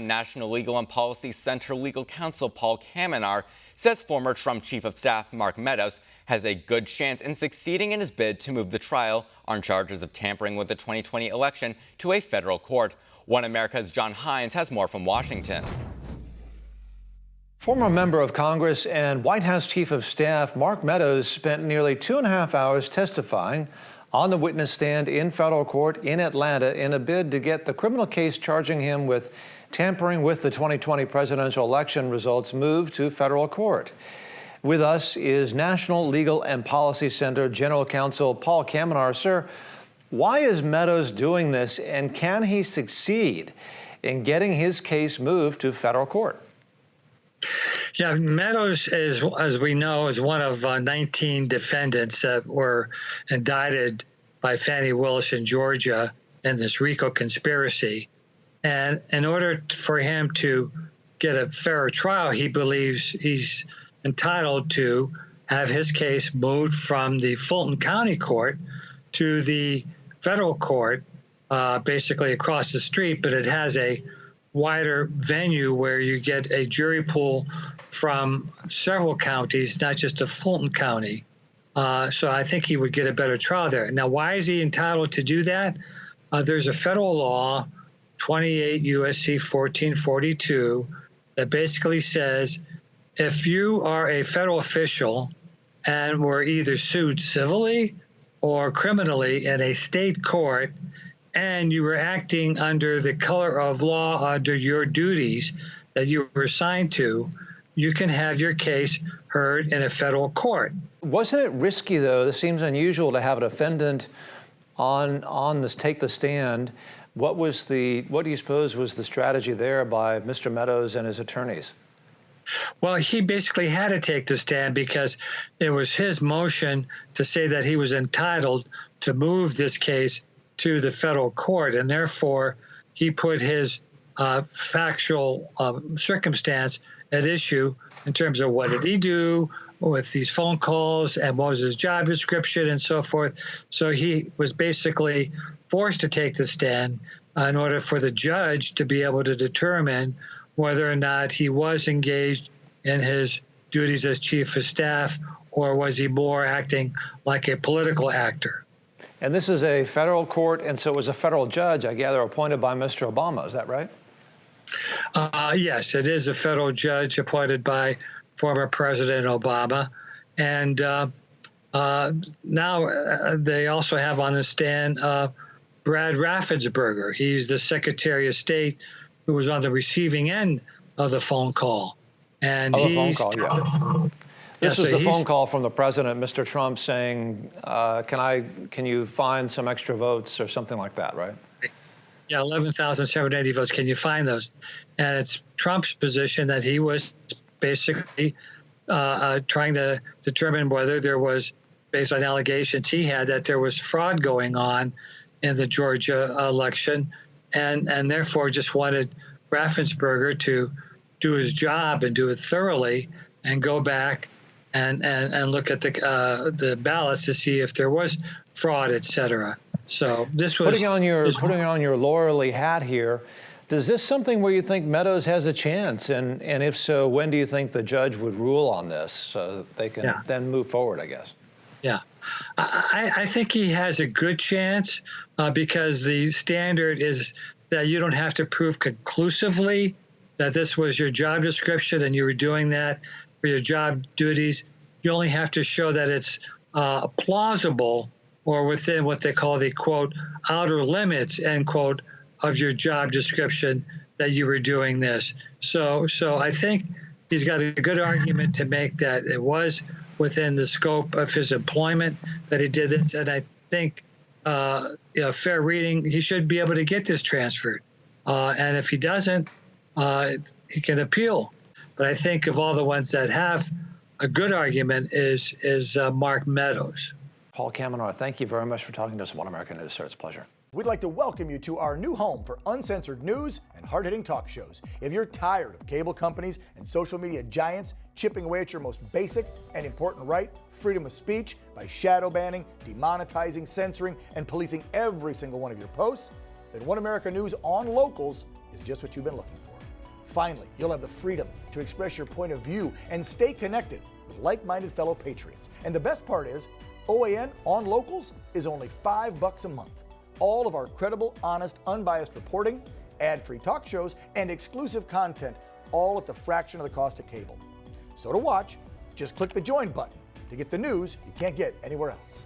National Legal and Policy Center legal counsel Paul Kamenar says former Trump Chief of Staff Mark Meadows has a good chance in succeeding in his bid to move the trial on charges of tampering with the 2020 election to a federal court. One America's Hines has more from Washington. Former member of Congress and White House Chief of Staff Mark Meadows spent nearly 2.5 hours testifying on the witness stand in federal court in Atlanta in a bid to get the criminal case charging him with tampering with the 2020 presidential election results moved to federal court. With us is National Legal and Policy Center General Counsel Paul Kamenar. Sir, why is Meadows doing this, and can he succeed in getting his case moved to federal court? Yeah, Meadows is, as we know, is one of 19 defendants that were indicted by Fani Willis in Georgia in this RICO conspiracy. And in order for him to get a fairer trial, he believes he's entitled to have his case moved from the Fulton County Court to the federal court, basically across the street, but it has a wider venue where you get a jury pool from several counties, not just a Fulton County. So I think he would get a better trial there. Now, why is he entitled to do that? There's a federal law, 28 U.S.C. 1442, that basically says if you are a federal official and were either sued civilly or criminally in a state court, and you were acting under the color of law under your duties that you were assigned to, you can have your case heard in a federal court. Wasn't it risky, though? This seems unusual to have a defendant on this take the stand. What do you suppose was the strategy there by Mr. Meadows and his attorneys? Well, he basically had to take the stand because it was his motion to say that he was entitled to move this case to the federal court, and therefore he put his factual circumstance at issue in terms of what did he do with these phone calls and what was his job description and so forth. So he was basically forced to take the stand in order for the judge to be able to determine whether or not he was engaged in his duties as chief of staff, or was he more acting like a political actor. And this is a federal court, and so it was a federal judge, I gather, appointed by Mr. Obama. Is that right? Yes, it is a federal judge appointed by former President Obama. And now they also have on the stand Brad Raffensperger. He's the Secretary of State who was on the receiving end of the phone call. And he's phone call, yeah. This was the phone call from the president, Mr. Trump, saying, can you find some extra votes or something like that, right? Yeah, 11,780 votes. Can you find those? And it's Trump's position that he was basically trying to determine whether there was, based on allegations he had, that there was fraud going on in the Georgia election, and therefore just wanted Raffensperger to do his job and do it thoroughly and go back and look at the ballots to see if there was fraud, et cetera. So this was putting on your lawyerly hat here. Does this something where you think Meadows has a chance? And if so, when do you think the judge would rule on this so that they can then move forward, I guess? Yeah, I think he has a good chance because the standard is that you don't have to prove conclusively that this was your job description and you were doing that for your job duties. You only have to show that it's plausible or within what they call the, quote, outer limits, end quote, of your job description that you were doing this. So I think he's got a good argument to make that it was within the scope of his employment that he did this. And I think, fair reading, he should be able to get this transferred. And if he doesn't, he can appeal. But I think of all the ones that have a good argument is Mark Meadows. Paul Kamenar, thank you very much for talking to us on One American News, sir. It's a pleasure. We'd like to welcome you to our new home for uncensored news and hard-hitting talk shows. If you're tired of cable companies and social media giants chipping away at your most basic and important right, freedom of speech, by shadow banning, demonetizing, censoring, and policing every single one of your posts, then One America News on Locals is just what you've been looking for. Finally, you'll have the freedom to express your point of view and stay connected with like-minded fellow patriots. And the best part is, OAN on locals is only $5 a month. All of our credible, honest, unbiased reporting, ad-free talk shows, and exclusive content, all at the fraction of the cost of cable. So to watch, just click the join button to get the news you can't get anywhere else.